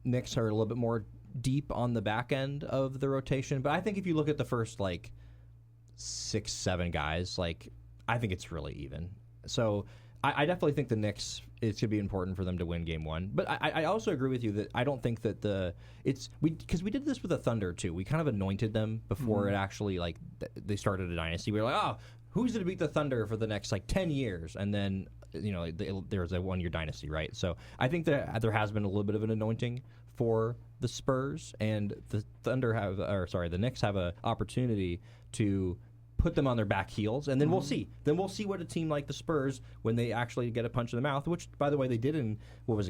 Knicks are a little bit more deep on the back end of the rotation. But I think if you look at the first, 6, 7 guys, I think it's really even. So I definitely think the Knicks, it's going to be important for them to win Game 1. But I also agree with you that I don't think that because we did this with the Thunder too. We kind of anointed them before it actually they started a dynasty. We were like, oh, who's going to beat the Thunder for the next 10 years? And then there was a 1-year dynasty, right? So I think that there has been a little bit of an anointing for the Spurs, and the the Knicks have an opportunity to put them on their back heels, and then we'll see. Then we'll see what a team like the Spurs, when they actually get a punch in the mouth, which, by the way, they did in,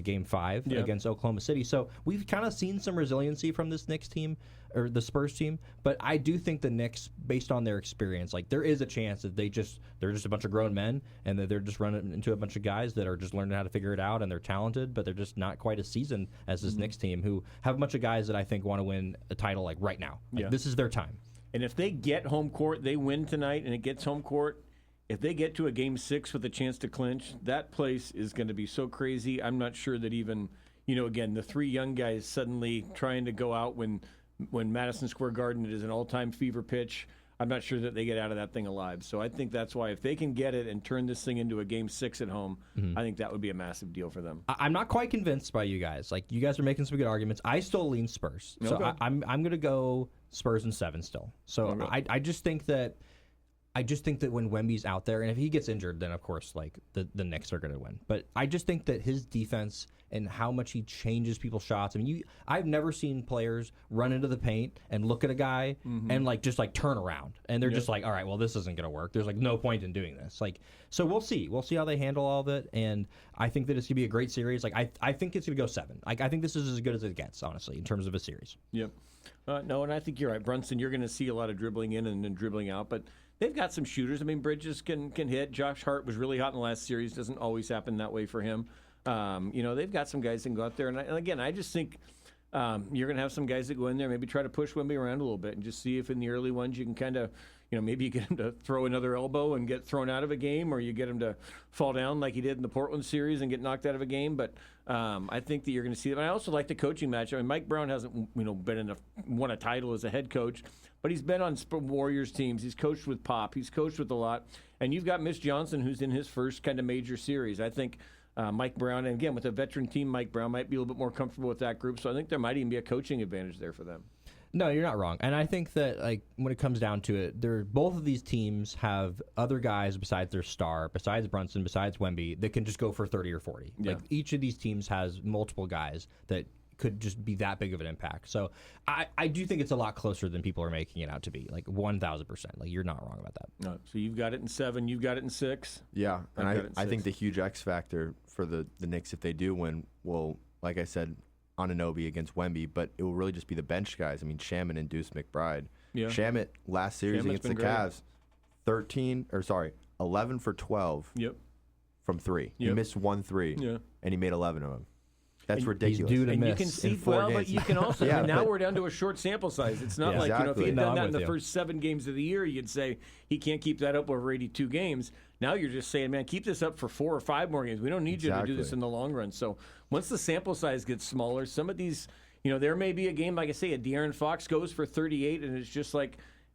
Game 5 against Oklahoma City. So we've kind of seen some resiliency from this Knicks team, or the Spurs team, but I do think the Knicks, based on their experience, there is a chance that they're just a bunch of grown men, and that they're just running into a bunch of guys that are just learning how to figure it out, and they're talented, but they're just not quite as seasoned as this Knicks team, who have a bunch of guys that I think want to win a title right now. This is their time. And if they get home court, they win tonight, and it gets home court. If they get to a Game 6 with a chance to clinch, that place is going to be so crazy. I'm not sure that even, again, the 3 young guys suddenly trying to go out when Madison Square Garden is an all-time fever pitch. I'm not sure that they get out of that thing alive. So I think that's why if they can get it and turn this thing into a Game 6 at home, I think that would be a massive deal for them. I'm not quite convinced by you guys. You guys are making some good arguments. I still lean Spurs. So okay. I'm going to go Spurs in 7 still. So okay. I just think that when Wemby's out there, and if he gets injured, then of course the Knicks are going to win. But I just think that his defense and how much he changes people's shots. I mean, I've never seen players run into the paint and look at a guy and just turn around, and they're just all right, well, this isn't going to work. There's no point in doing this. So we'll see. We'll see how they handle all of it, and I think that it's going to be a great series. I think it's going to go 7. I think this is as good as it gets, honestly, in terms of a series. Yep. No, and I think you're right, Brunson. You're going to see a lot of dribbling in and then dribbling out, but they've got some shooters. I mean, Bridges can hit. Josh Hart was really hot in the last series. Doesn't always happen that way for him. They've got some guys that can go out there. And again, I just think you're going to have some guys that go in there, maybe try to push Wemby around a little bit and just see if in the early ones you can kind of, maybe you get him to throw another elbow and get thrown out of a game, or you get him to fall down like he did in the Portland series and get knocked out of a game. But I think that you're going to see that. I also like the coaching match. I mean, Mike Brown hasn't, won a title as a head coach, but he's been on Warriors teams. He's coached with Pop. He's coached with a lot. And you've got Mitch Johnson, who's in his first kind of major series. I think Mike Brown, and again, with a veteran team, Mike Brown might be a little bit more comfortable with that group. So I think there might even be a coaching advantage there for them. No, you're not wrong. And I think that when it comes down to it, both of these teams have other guys besides their star, besides Brunson, besides Wemby, that can just go for 30 or 40. Yeah. Each of these teams has multiple guys that could just be that big of an impact. So I do think it's a lot closer than people are making it out to be, 1,000%. You're not wrong about that. No, so you've got it in 7, you've got it in 6. Yeah, and I think the huge X factor for the Knicks, if they do win, will, like I said, Anunoby against Wemby, but it will really just be the bench guys. I mean, Shamet and Deuce McBride. Yeah. Shamet last series against the Cavs, 11 for 12 from 3. Yep. He missed 1 3, and he made 11 of them. That's ridiculous. He's due to miss. You can see, but you can also, we're down to a short sample size. It's not if he had done that in the first 7 games of the year, you'd say he can't keep that up over 82 games. Now you're just saying, man, keep this up for 4 or 5 more games. We don't need you to do this in the long run. So once the sample size gets smaller, some of these, there may be a game, like I say, a De'Aaron Fox goes for 38, and it's just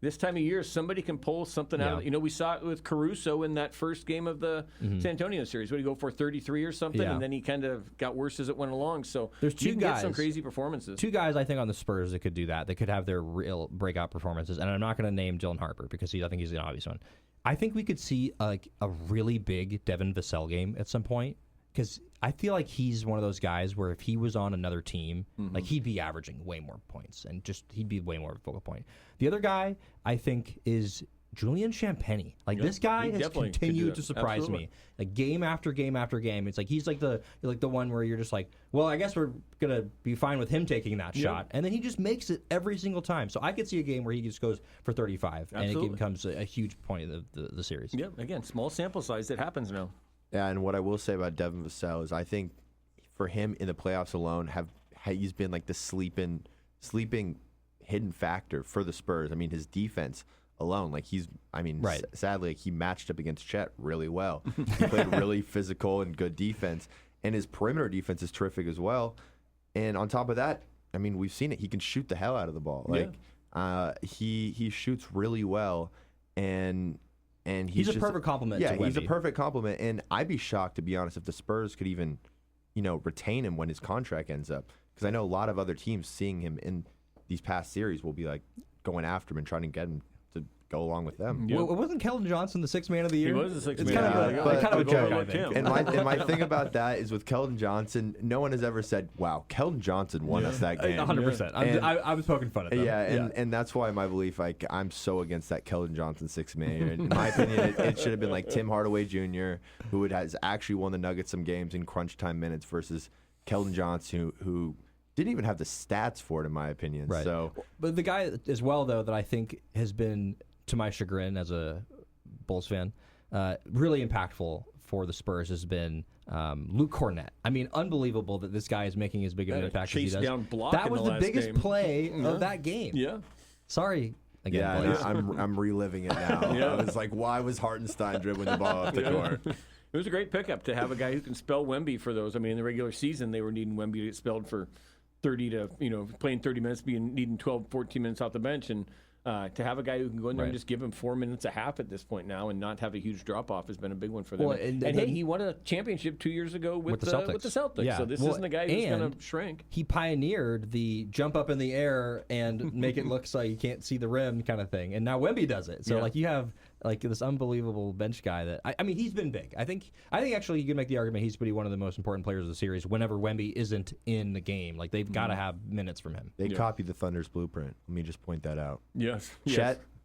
this time of year, somebody can pull something out. We saw it with Caruso in that first game of the San Antonio series. What did he go for, 33 or something? And then he kind of got worse as it went along. So there's two guys, get some crazy performances. Two guys, I think, on the Spurs that could do that. They could have their real breakout performances. And I'm not going to name Dylan Harper because I think he's an obvious one. I think we could see a really big Devin Vassell game at some point, because I feel like he's one of those guys where if he was on another team, like he'd be averaging way more points and he'd be way more of a focal point. The other guy I think is Julian Champagnie. This guy has continued to surprise me. Like game after game after game. It's like he's like the one where you're just like, well, I guess we're gonna be fine with him taking that shot, and then he just makes it every single time. So I could see a game where he just goes for 35, and it becomes a huge point of the series. Yeah, again, small sample size. It happens now. Yeah, and what I will say about Devin Vassell is I think for him in the playoffs alone, he's been like the sleeping hidden factor for the Spurs. I mean, his defense alone, sadly, he matched up against Chet really well. He played really physical and good defense, and his perimeter defense is terrific as well. And on top of that, I mean, we've seen it. He can shoot the hell out of the ball. He shoots really well, and he's a perfect complement to Wemby. Yeah, he's a perfect complement, and I'd be shocked, to be honest, if the Spurs could even, retain him when his contract ends up. Because I know a lot of other teams seeing him in these past series will be like going after him and trying to get him to go along with them. Well, wasn't Keldon Johnson the sixth man of the year? He was the sixth man. It's kind of a joke, I think. And my thing about that is with Keldon Johnson, no one has ever said, wow, Keldon Johnson won us that game. 100%. I was poking fun at them. And that's why my belief, I'm so against that Keldon Johnson sixth man. In my opinion, it should have been like Tim Hardaway Jr., who has actually won the Nuggets some games in crunch time minutes, versus Keldon Johnson, who didn't even have the stats for it, in my opinion. Right. So, but the guy as well, though, that I think has been, to my chagrin as a Bulls fan, really impactful for the Spurs has been Luke Cornett. I mean, unbelievable that this guy is making as big of an impact as he does. Down block that was the biggest game. Play of that game. Yeah. Sorry. Again, yeah, I'm reliving it now. I was like, why was Hartenstein dribbling the ball up the court? It was a great pickup to have a guy who can spell Wemby for those. I mean, in the regular season, they were needing Wemby to get spelled for 30 to, playing 30 minutes, needing 12, 14 minutes off the bench. And to have a guy who can go in there and just give him 4 minutes a half at this point now and not have a huge drop-off has been a big one for them. Well, and hey, he won a championship 2 years ago with the Celtics. Yeah. So this isn't the guy who's going to shrink. He pioneered the jump up in the air and make it look like you can't see the rim kind of thing. And now Wemby does it. So, you have this unbelievable bench guy that I mean, he's been big. I think actually you can make the argument he's one of the most important players of the series whenever Wemby isn't in the game. Like, they've got to have minutes from him. They copied the Thunder's blueprint. Let me just point that out. Yes.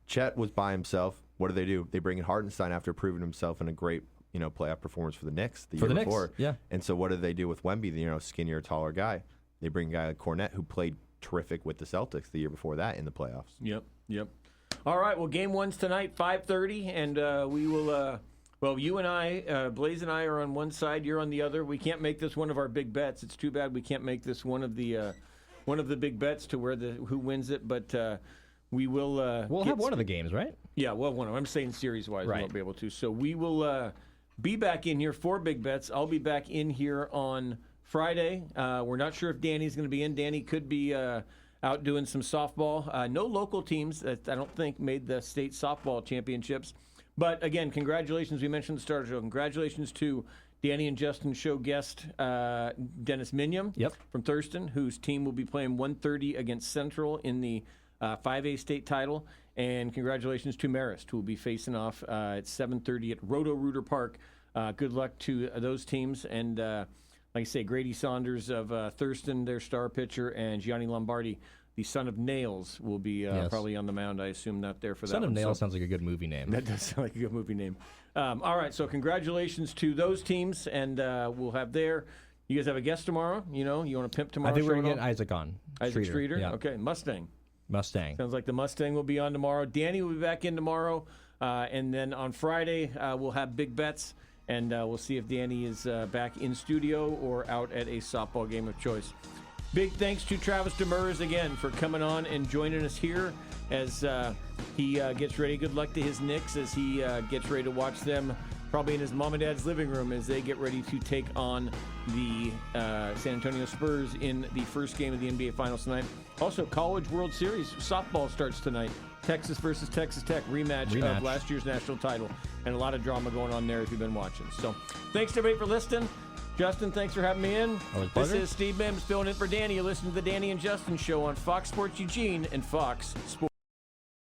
Chet was by himself. What do? They bring in Hartenstein after proving himself in a great playoff performance for the Knicks the year before. Yeah. And so what do they do with Wemby, the skinnier, taller guy? They bring a guy like Cornett, who played terrific with the Celtics the year before that in the playoffs. Yep. All right, well, game one's tonight, 5:30, and we will, you and I, Blaze and I are on one side, you're on the other. We can't make this one of our big bets. It's too bad we can't make this one of the big bets to where who wins it, but we will... we'll have one of the games, right? Yeah, well, one of them. I'm saying series-wise, we won't be able to. So we will be back in here for big bets. I'll be back in here on Friday. We're not sure if Danny's going to be in. Danny could be... out doing some softball. No local teams that I don't think made the state softball championships. But again, congratulations. We mentioned the start of the show. Congratulations to Danny and Justin's show guest, Dennis Minium from Thurston, whose team will be playing 1:30 against Central in the 5A state title. And congratulations to Marist, who will be facing off at 7:30 at Roto-Rooter Park. Good luck to those teams. And like I say, Grady Saunders of Thurston, their star pitcher, and Gianni Lombardi, the son of Nails, will be probably on the mound. I assume not there for that. Son of Nails sounds like a good movie name. That does sound like a good movie name. All right, so congratulations to those teams, and we'll have there. You guys have a guest tomorrow? You want to pimp tomorrow? I think we're going to get Isaac on. Isaac Streeter? Yeah. Okay, Mustang. Sounds like the Mustang will be on tomorrow. Danny will be back in tomorrow, and then on Friday we'll have big bets. And we'll see if Danny is back in studio or out at a softball game of choice. Big thanks to Travis Demers again for coming on and joining us here as he gets ready. Good luck to his Knicks as he gets ready to watch them probably in his mom and dad's living room as they get ready to take on the San Antonio Spurs in the first game of the NBA Finals tonight. Also, College World Series softball starts tonight. Texas versus Texas Tech rematch of last year's national title. And a lot of drama going on there if you've been watching. So thanks to everybody for listening. Justin, thanks for having me in. This is Steve Mims filling in for Danny. You listen to the Danny and Justin Show on Fox Sports Eugene and Fox Sports.